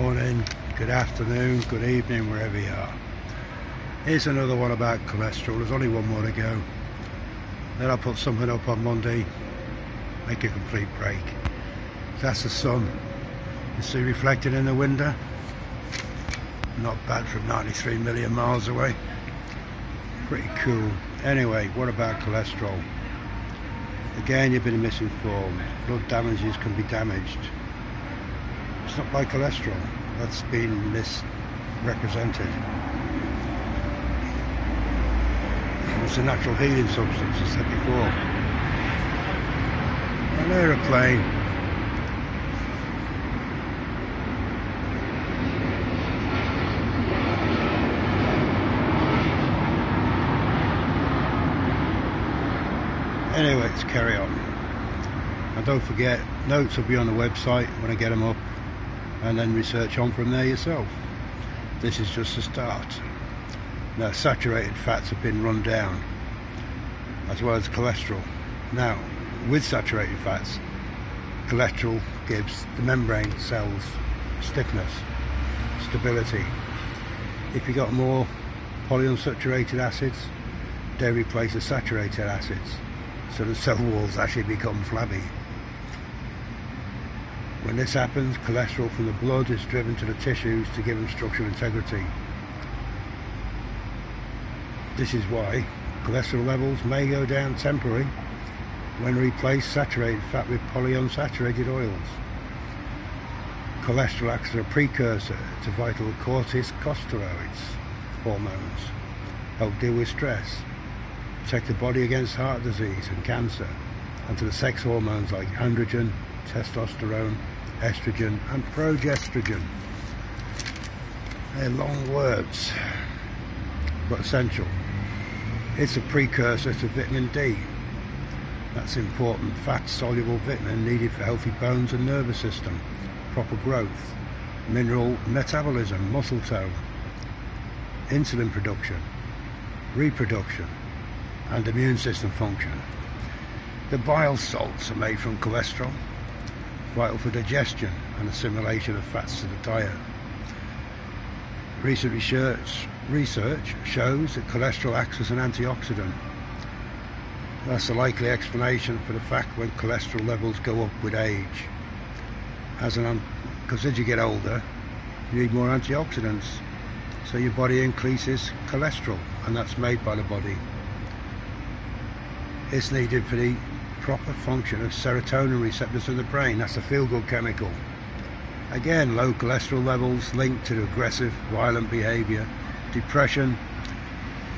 morning, good afternoon, good evening, wherever you are. Here's another one about cholesterol. There's only one more to go. Then I'll put something up on Monday, make a complete break. That's the sun. You see reflected in the window? Not bad from 93 million miles away. Pretty cool. Anyway, what about cholesterol? Again, you've been misinformed. Blood damages can be damaged. It's not by cholesterol. That's been misrepresented. It's a natural healing substance, as I said before. An aeroplane. Anyway, let's carry on. And don't forget, notes will be on the website when I get them up, and then research on from there yourself. This is just a start. Now, saturated fats have been run down, as well as cholesterol. Now, with saturated fats, cholesterol gives the membrane cells stiffness, stability. If you've got more polyunsaturated acids, they replace the saturated acids, so the cell walls actually become flabby. When this happens, cholesterol from the blood is driven to the tissues to give them structural integrity. This is why cholesterol levels may go down temporarily when replace saturated fat with polyunsaturated oils. Cholesterol acts as a precursor to vital corticosteroids hormones, help deal with stress, protect the body against heart disease and cancer, and to the sex hormones like androgen, testosterone, estrogen and progesterone. They're long words, but essential. It's a precursor to vitamin D. That's important fat-soluble vitamin needed for healthy bones and nervous system, proper growth, mineral metabolism, muscle tone, insulin production, reproduction, and immune system function. The bile salts are made from cholesterol, vital for digestion and assimilation of fats to the diet. Recent research shows that cholesterol acts as an antioxidant. That's a likely explanation for the fact when cholesterol levels go up with age. Because as you get older, you need more antioxidants, so your body increases cholesterol, and that's made by the body. It's needed for the proper function of serotonin receptors in the brain. That's a feel-good chemical. Again, low cholesterol levels linked to aggressive, violent behavior, depression,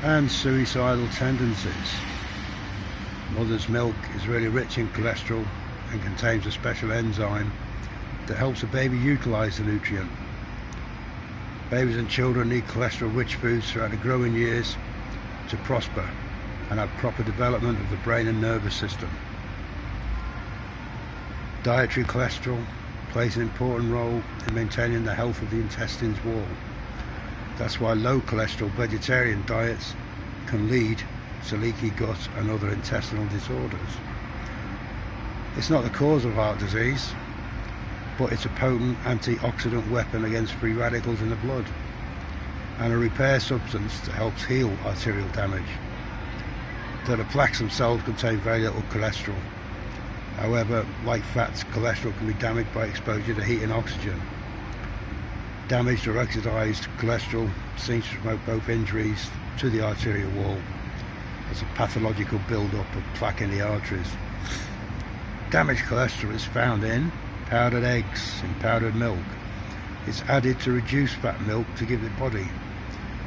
and suicidal tendencies. Mother's milk is really rich in cholesterol and contains a special enzyme that helps a baby utilize the nutrient. Babies and children need cholesterol-rich foods throughout the growing years to prosper and have proper development of the brain and nervous system. Dietary cholesterol plays an important role in maintaining the health of the intestines wall. That's why low cholesterol vegetarian diets can lead to leaky gut and other intestinal disorders. It's not the cause of heart disease, but it's a potent antioxidant weapon against free radicals in the blood, and a repair substance that helps heal arterial damage. Though the plaques themselves contain very little cholesterol. However, like fats, cholesterol can be damaged by exposure to heat and oxygen. Damaged or oxidized cholesterol seems to promote both injuries to the arterial wall as a pathological build-up of plaque in the arteries. Damaged cholesterol is found in powdered eggs and powdered milk. It's added to reduced fat milk to give it body,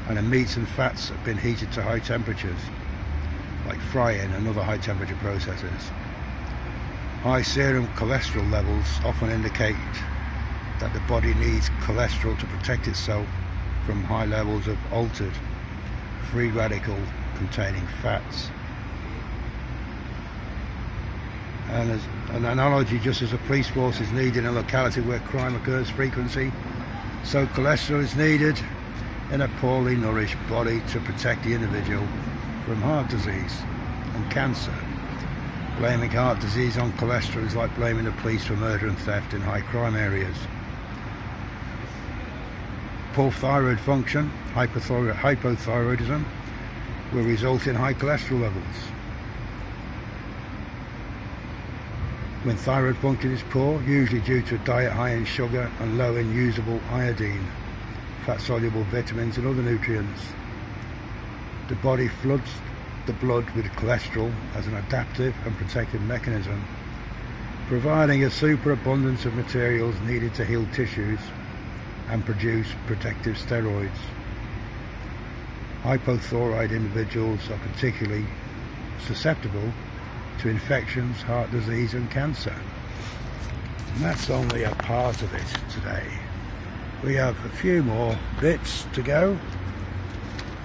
and in meats and fats that have been heated to high temperatures, like frying and other high temperature processes. High serum cholesterol levels often indicate that the body needs cholesterol to protect itself from high levels of altered free radical containing fats. And as an analogy, just as a police force is needed in a locality where crime occurs frequently, so cholesterol is needed in a poorly nourished body to protect the individual from heart disease and cancer. Blaming heart disease on cholesterol is like blaming the police for murder and theft in high crime areas. Poor thyroid function, hypothyroidism, will result in high cholesterol levels. When thyroid function is poor, usually due to a diet high in sugar and low in usable iodine, fat-soluble vitamins and other nutrients, the body floods the blood with cholesterol as an adaptive and protective mechanism, providing a superabundance of materials needed to heal tissues and produce protective steroids. Hypothyroid individuals are particularly susceptible to infections, heart disease and cancer. And that's only a part of it today. We have a few more bits to go,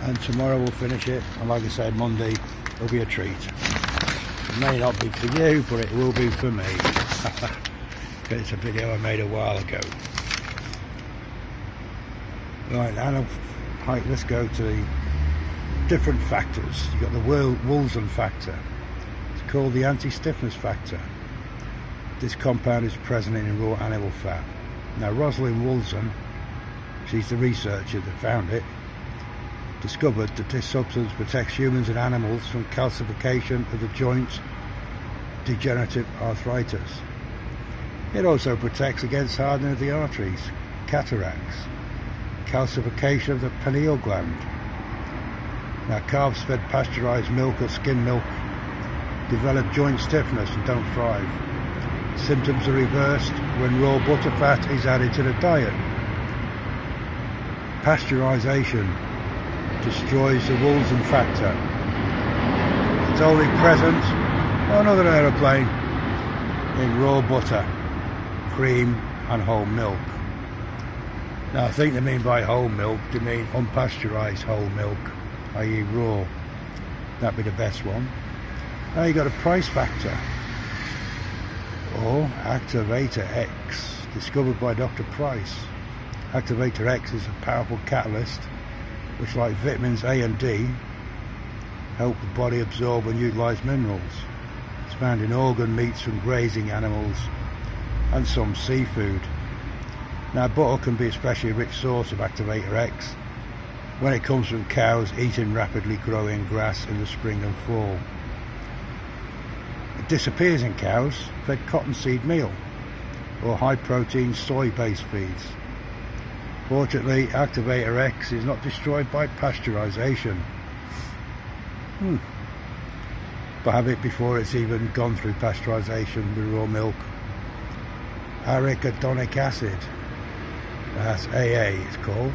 and tomorrow we'll finish it, and like I said, Monday will be a treat. It may not be for you, but it will be for me. It's a video I made a while ago. Right, now let's go to the different factors. You've got the Woolsen factor. It's called the anti-stiffness factor. This compound is present in raw animal fat. Now, Rosalind Woolsen, she's the researcher that found it, discovered that this substance protects humans and animals from calcification of the joints, degenerative arthritis. It also protects against hardening of the arteries, cataracts, calcification of the pineal gland. Now, calves-fed pasteurized milk or skim milk develop joint stiffness and don't thrive. Symptoms are reversed when raw butter fat is added to the diet. Pasteurization destroys the Woolsen factor. It's only present on another aeroplane in raw butter, cream and whole milk. Now, I think they mean by whole milk, they mean unpasteurized whole milk, i.e. raw. That'd be the best one. Now you've got a price factor, or Activator X, discovered by Dr. Price. Activator X is a powerful catalyst which, like vitamins A and D, help the body absorb and utilize minerals. It's found in organ meats from grazing animals and some seafood. Now, butter can be an especially rich source of Activator X when it comes from cows eating rapidly growing grass in the spring and fall. It disappears in cows fed cottonseed meal or high protein soy based feeds. Fortunately, Activator X is not destroyed by pasteurization. But have it before it's even gone through pasteurization with raw milk. Arachidonic acid, that's AA it's called.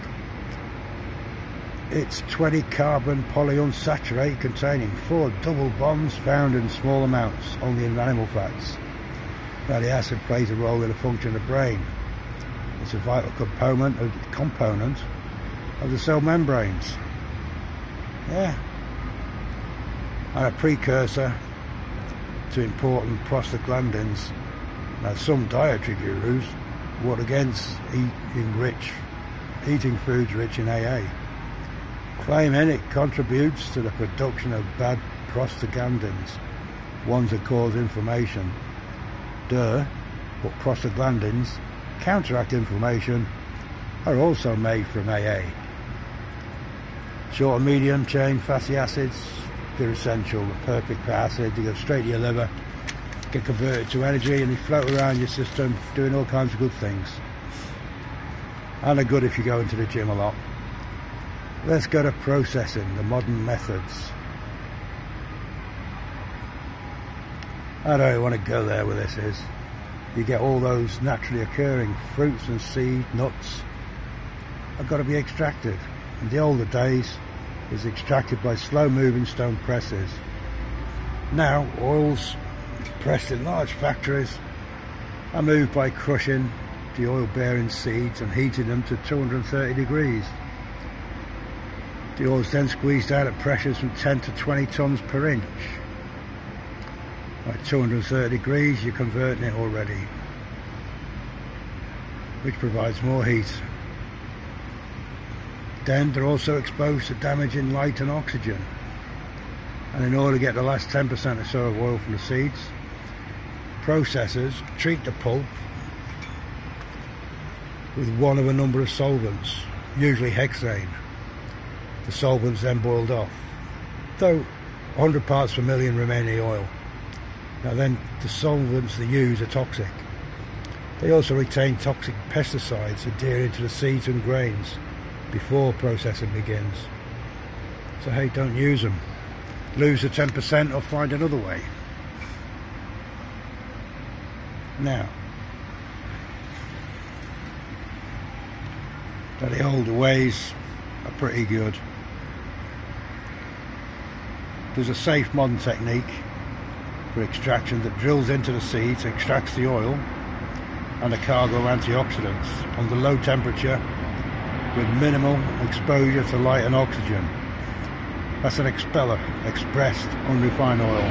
It's 20 carbon polyunsaturated containing 4 double bonds found in small amounts only in animal fats. Now, the acid plays a role in the function of the brain. It's a vital component of the cell membranes. Yeah. And a precursor to important prostaglandins. Now, some dietary gurus warn against eating foods rich in AA, claiming it contributes to the production of bad prostaglandins, ones that cause inflammation. But prostaglandins counteract inflammation are also made from AA. Short and medium chain fatty acids, they're essential. The perfect fat acid, they go straight to your liver, get converted to energy, and they float around your system doing all kinds of good things. And they're good if you go into the gym a lot. Let's go to processing, the modern methods. I don't want to go there where this is. You get all those naturally occurring fruits and seed, nuts, have got to be extracted. In the older days, it was extracted by slow-moving stone presses. Now, oils pressed in large factories are moved by crushing the oil-bearing seeds and heating them to 230 degrees. The oil is then squeezed out at pressures from 10 to 20 tons per inch. At 230 degrees, you're converting it already, which provides more heat. Then they're also exposed to damaging light and oxygen. And in order to get the last 10% or so of oil from the seeds, processors treat the pulp with one of a number of solvents. usually hexane. The solvent's then boiled off, though 100 parts per million remain in the oil. Now then, the solvents they use are toxic. They also retain toxic pesticides adhering into the seeds and grains before processing begins. So hey, don't use them. Lose the 10% or find another way. Now, the older ways are pretty good. There's a safe modern technique for extraction that drills into the seeds, extracts the oil and a cargo of antioxidants under low temperature with minimal exposure to light and oxygen. That's an expeller, expressed unrefined oil.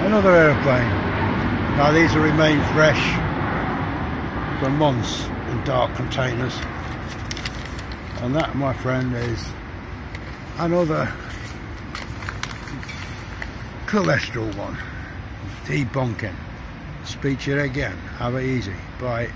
Another aeroplane. Now these will remain fresh for months in dark containers, and that, my friend, is another cholesterol one. Debunking. Speak to you again. Have it easy. Bye.